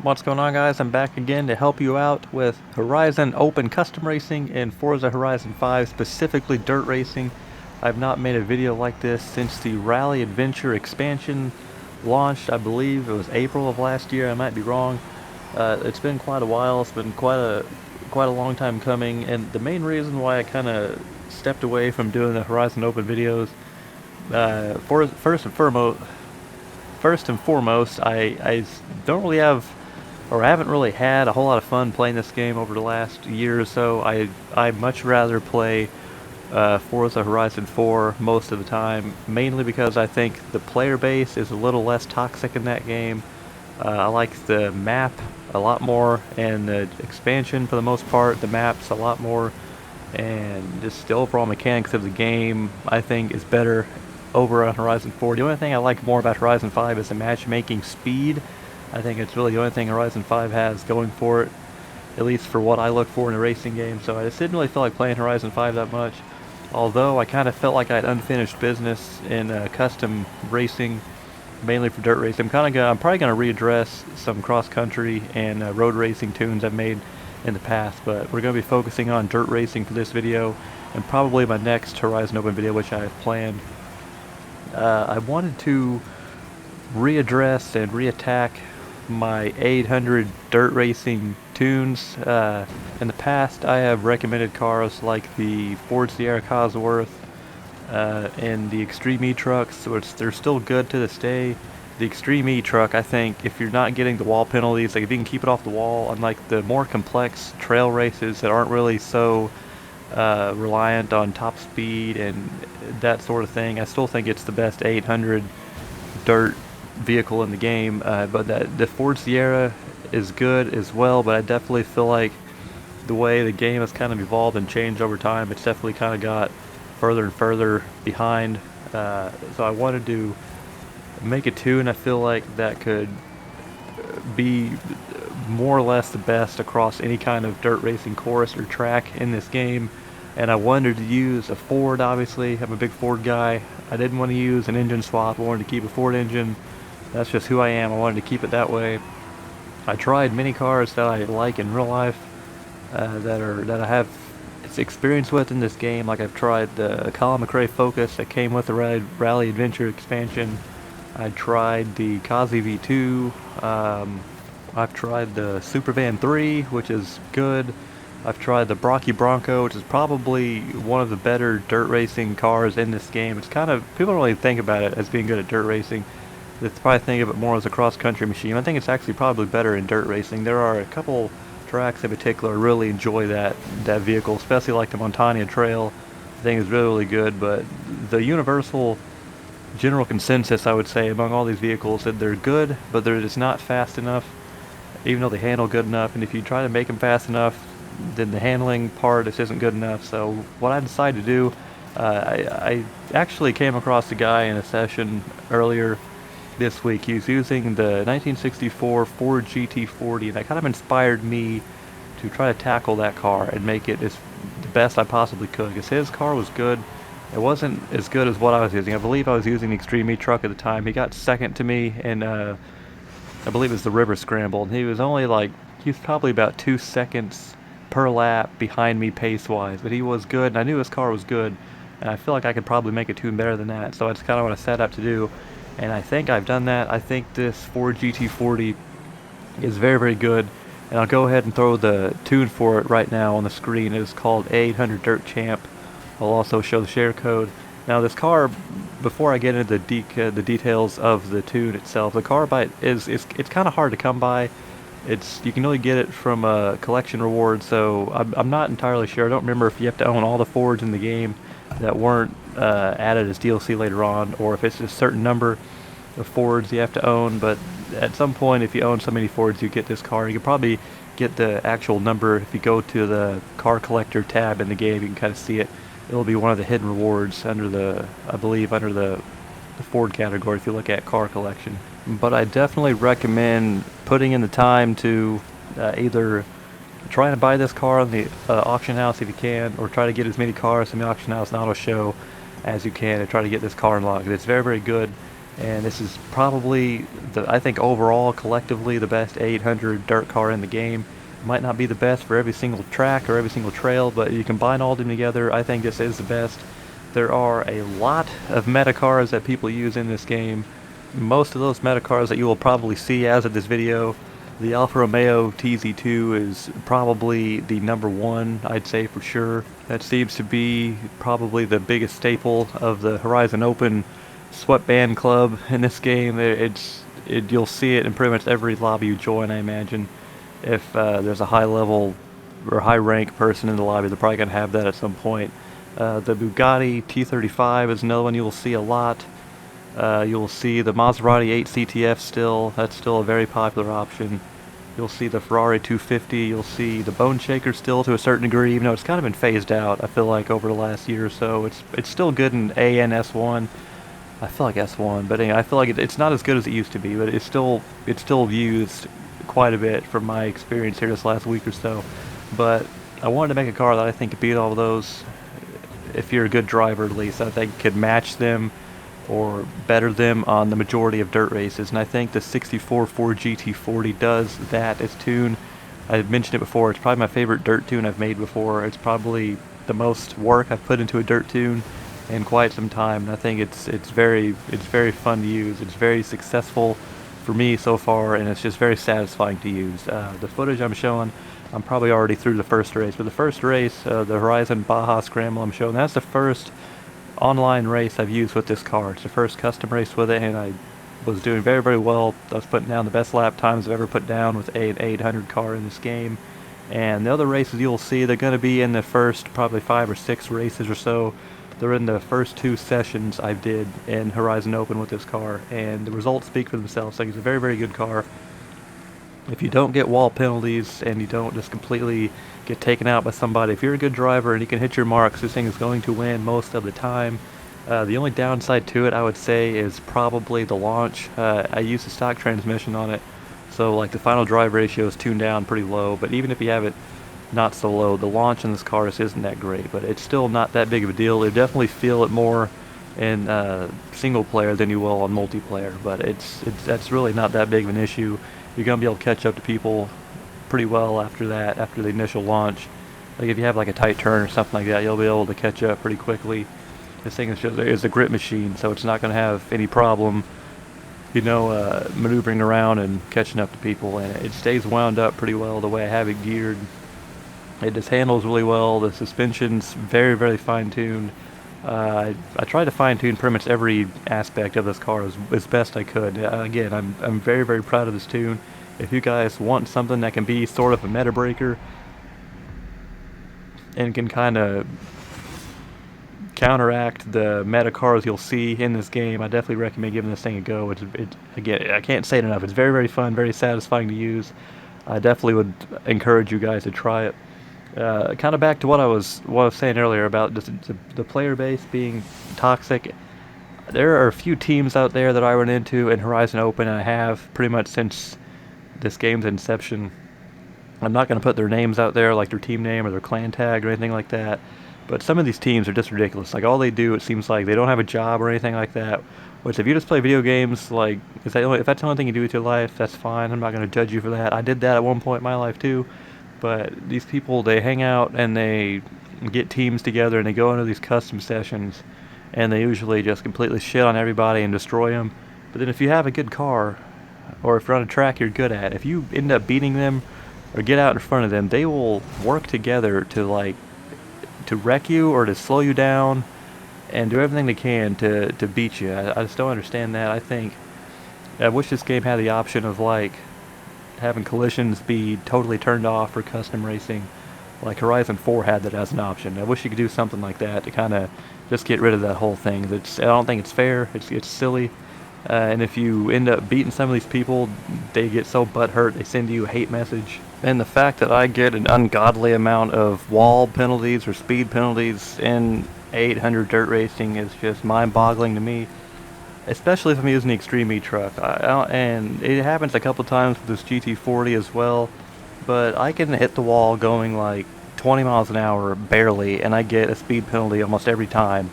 What's going on, guys? I'm back again to help you out with Horizon Open Custom Racing in Forza Horizon 5, specifically dirt racing. I've not made a video like this since the Rally Adventure expansion launched. I believe it was April of last year. I might be wrong. It's been quite a while. It's been quite a long time coming, and the main reason why I kind of stepped away from doing the Horizon Open videos, first and foremost, I don't really have, or I haven't really had a whole lot of fun playing this game over the last year or so. I much rather play Forza Horizon 4 most of the time, mainly because I think the player base is a little less toxic in that game. I like the map a lot more, and the expansion for the most part. The map's a lot more, and just the overall mechanics of the game I think is better over on Horizon 4. The only thing I like more about Horizon 5 is the matchmaking speed. I think it's really the only thing Horizon 5 has going for it, at least for what I look for in a racing game. So I just didn't really feel like playing Horizon 5 that much. Although I kind of felt like I had unfinished business in custom racing, mainly for dirt racing. I'm probably gonna readdress some cross country and road racing tunes I've made in the past, but we're gonna be focusing on dirt racing for this video, and probably my next Horizon Open video, which I have planned. I wanted to readdress and reattack my 800 dirt racing tunes. In the past, I have recommended cars like the Ford Sierra Cosworth and the Extreme E trucks, which they're still good to this day. The Extreme E truck, I think, if you're not getting the wall penalties, like if you can keep it off the wall, unlike the more complex trail races that aren't really so reliant on top speed and that sort of thing, I still think it's the best 800 dirt vehicle in the game. But the Ford Sierra is good as well, but I definitely feel like the way the game has kind of evolved and changed over time, it's definitely kind of got further and further behind. So I wanted to make a tune I feel like that could be more or less the best across any kind of dirt racing course or track in this game. And I wanted to use a Ford, obviously. I'm a big Ford guy. I didn't want to use an engine swap. I wanted to keep a Ford engine. That's just who I am. I wanted to keep it that way. I tried many cars that I like in real life, that I have experience with in this game. Like I've tried the Colin McRae Focus that came with the Rally Adventure expansion. I tried the Kazi V2. I've tried the Supervan 3, which is good. I've tried the Brocky Bronco, which is probably one of the better dirt racing cars in this game. It's kind of, people don't really think about it as being good at dirt racing. They probably think of it more as a cross-country machine. I think it's actually probably better in dirt racing. There are a couple tracks in particular I really enjoy that vehicle, especially like the Montana Trail. I think is really, really good, but the universal general consensus, I would say, among all these vehicles, that they're good, but they're just not fast enough, even though they handle good enough. And if you try to make them fast enough, then the handling part just isn't good enough. So what I decided to do, I actually came across a guy in a session earlier this week. He was using the 1964 Ford GT40, and that kind of inspired me to try to tackle that car and make it as the best I possibly could, because his car was good. It wasn't as good as what I was using. I believe I was using the Extreme E truck at the time. He got second to me, and I believe it was the River Scramble, and he was probably about 2 seconds per lap behind me pace-wise, but he was good, and I knew his car was good, and I feel like I could probably make a tune better than that, so that's kind of what I set out to do, and I think I've done that. I think this Ford GT40 is very, very good, and I'll go ahead and throw the tune for it right now on the screen. It is called 800 Dirt Champ. I'll also show the share code. Now this car, before I get into the details of the tune itself, the car it's kind of hard to come by. You can only get it from a collection reward, so I'm not entirely sure. I don't remember if you have to own all the Fords in the game that weren't added as DLC later on, or if it's a certain number of Fords you have to own. But at some point, if you own so many Fords, you get this car. You can probably get the actual number if you go to the car collector tab in the game. You can kind of see it. It'll be one of the hidden rewards I believe under the Ford category if you look at car collection. But I definitely recommend putting in the time to either try to buy this car on the auction house if you can, or try to get as many cars from the auction house and auto show as you can, and try to get this car unlocked. It's very, very good. And this is probably, I think overall, collectively, the best 800 dirt car in the game. It might not be the best for every single track or every single trail, but you combine all of them together, I think this is the best. There are a lot of meta cars that people use in this game. Most of those meta cars that you will probably see as of this video, the Alfa Romeo TZ2 is probably the number one, I'd say for sure. That seems to be probably the biggest staple of the Horizon Open sweatband club in this game. You'll see it in pretty much every lobby you join, I imagine. If there's a high level or high rank person in the lobby, they're probably going to have that at some point. The Bugatti T35 is another one you'll see a lot. You'll see the Maserati 8 CTF still. That's still a very popular option. You'll see the Ferrari 250. You'll see the Bone Shaker still to a certain degree, even though it's kind of been phased out, I feel like, over the last year or so. It's still good in A and S1. I feel like S1, but anyway, I feel like it's not as good as it used to be, but it's still used quite a bit from my experience here this last week or so. But I wanted to make a car that I think could beat all of those. If you're a good driver, at least, I think could match them or better them on the majority of dirt races. And I think the 64 Ford GT40 does that as tune. I've mentioned it before. It's probably my favorite dirt tune I've made before. It's probably the most work I've put into a dirt tune in quite some time, and I think it's very fun to use. It's very successful for me so far, and it's just very satisfying to use. The footage I'm showing, I'm probably already through the first race, but the first race, the Horizon Baja Scramble I'm showing, that's the first online race I've used with this car. It's the first custom race with it, and I was doing very, very well. I was putting down the best lap times I've ever put down with an 800 car in this game. And the other races you'll see, they're going to be in the first probably 5 or 6 races or so. They're in the first 2 sessions I did in Horizon Open with this car, and the results speak for themselves. Like, it's a very, very good car. If you don't get wall penalties and you don't just completely get taken out by somebody, if you're a good driver and you can hit your marks, this thing is going to win most of the time. The only downside to it, I would say, is probably the launch. I used a stock transmission on it, so like the final drive ratio is tuned down pretty low, but even if you have it not so low, the launch in this car just isn't that great, but it's still not that big of a deal. You definitely feel it more in single player than you will on multiplayer, but that's really not that big of an issue. You're going to be able to catch up to people pretty well after that, after the initial launch. Like if you have like a tight turn or something like that, you'll be able to catch up pretty quickly. This thing is a grip machine, so it's not going to have any problem, maneuvering around and catching up to people, and it stays wound up pretty well the way I have it geared. It just handles really well. The suspension's very, very fine-tuned. I tried to fine-tune pretty much every aspect of this car as best I could. Again, I'm very, very proud of this tune. If you guys want something that can be sort of a meta breaker and can kind of counteract the meta cars you'll see in this game, I definitely recommend giving this thing a go. Again, I can't say it enough. It's very, very fun, very satisfying to use. I definitely would encourage you guys to try it. Kind of back to what I was saying earlier about just the player base being toxic. There are a few teams out there that I run into in Horizon Open, and I have pretty much since this game's inception. I'm not going to put their names out there, like their team name or their clan tag or anything like that, but some of these teams are just ridiculous. Like, all they do, it seems like they don't have a job or anything like that, which if you just play video games, like, if that's the only thing you do with your life, that's fine. I'm not going to judge you for that. I did that at one point in my life too. But these people, they hang out and they get teams together and they go into these custom sessions, and they usually just completely shit on everybody and destroy them. But then if you have a good car, or if you're on a track you're good at, if you end up beating them or get out in front of them, they will work together to wreck you or to slow you down and do everything they can to beat you. I just don't understand that. I wish this game had the option of having collisions be totally turned off for custom racing, like Horizon 4 had that as an option. I wish you could do something like that to kind of just get rid of that whole thing. I don't think it's fair. It's silly. And if you end up beating some of these people, they get so butthurt they send you a hate message. And the fact that I get an ungodly amount of wall penalties or speed penalties in 800 dirt racing is just mind-boggling to me. Especially if I'm using the Extreme E truck. And it happens a couple times with this GT40 as well, but I can hit the wall going like 20 miles an hour barely, and I get a speed penalty almost every time.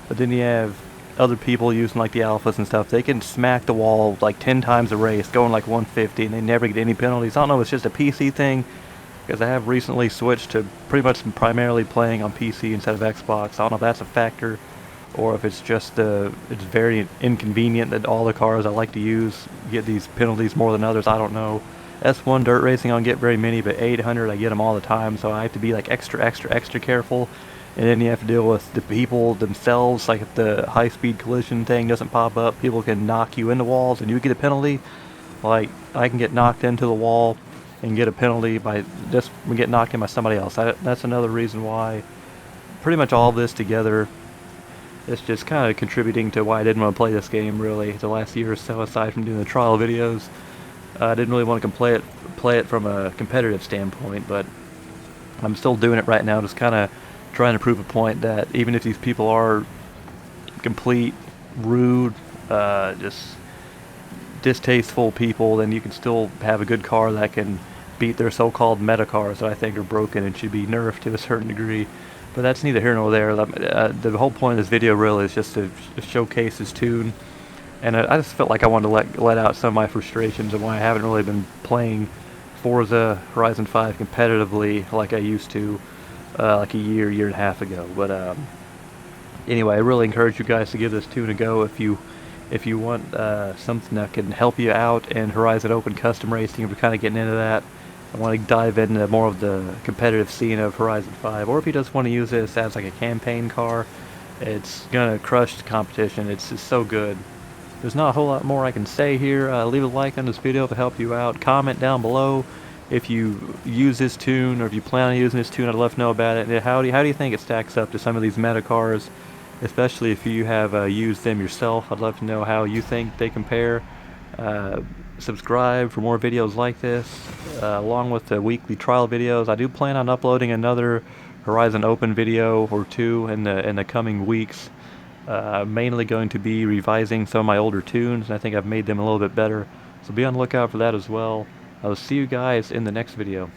But then you have other people using like the alphas and stuff, they can smack the wall like 10 times a race, going like 150, and they never get any penalties. I don't know if it's just a PC thing, because I have recently switched to pretty much primarily playing on PC instead of Xbox. I don't know if that's a factor, or if it's just it's very inconvenient that all the cars I like to use get these penalties more than others. I don't know. S1 dirt racing I don't get very many, but 800 I get them all the time, so I have to be like extra careful. And then you have to deal with the people themselves, like if the high-speed collision thing doesn't pop up, people can knock you into walls and you get a penalty. Like, I can get knocked into the wall and get a penalty by just get knocked in by somebody else. That's another reason why pretty much all of this together is just kind of contributing to why I didn't want to play this game really the last year or so, aside from doing the trial videos. I didn't really want to play it from a competitive standpoint, but I'm still doing it right now, just kind of trying to prove a point that even if these people are complete, rude, just distasteful people, then you can still have a good car that can beat their so-called meta cars that I think are broken and should be nerfed to a certain degree. But that's neither here nor there. The whole point of this video really is just to showcase this tune, and I just felt like I wanted to let out some of my frustrations and why I haven't really been playing Forza Horizon 5 competitively like I used to like a year and a half ago. But anyway, I really encourage you guys to give this tune a go if you want something that can help you out in Horizon Open Custom Racing. If you're kind of getting into that, I want to dive into more of the competitive scene of Horizon 5, or if you just want to use this as like a campaign car, it's gonna crush the competition. It's just so good. There's not a whole lot more I can say here. Leave a like on this video to help you out. Comment down below if you use this tune, or if you plan on using this tune. I'd love to know about it. And how do you think it stacks up to some of these meta cars, especially if you have used them yourself? I'd love to know how you think they compare. Subscribe for more videos like this, along with the weekly trial videos. I do plan on uploading another Horizon Open video or two in the coming weeks. Mainly going to be revising some of my older tunes, and I think I've made them a little bit better. So be on the lookout for that as well. I'll see you guys in the next video.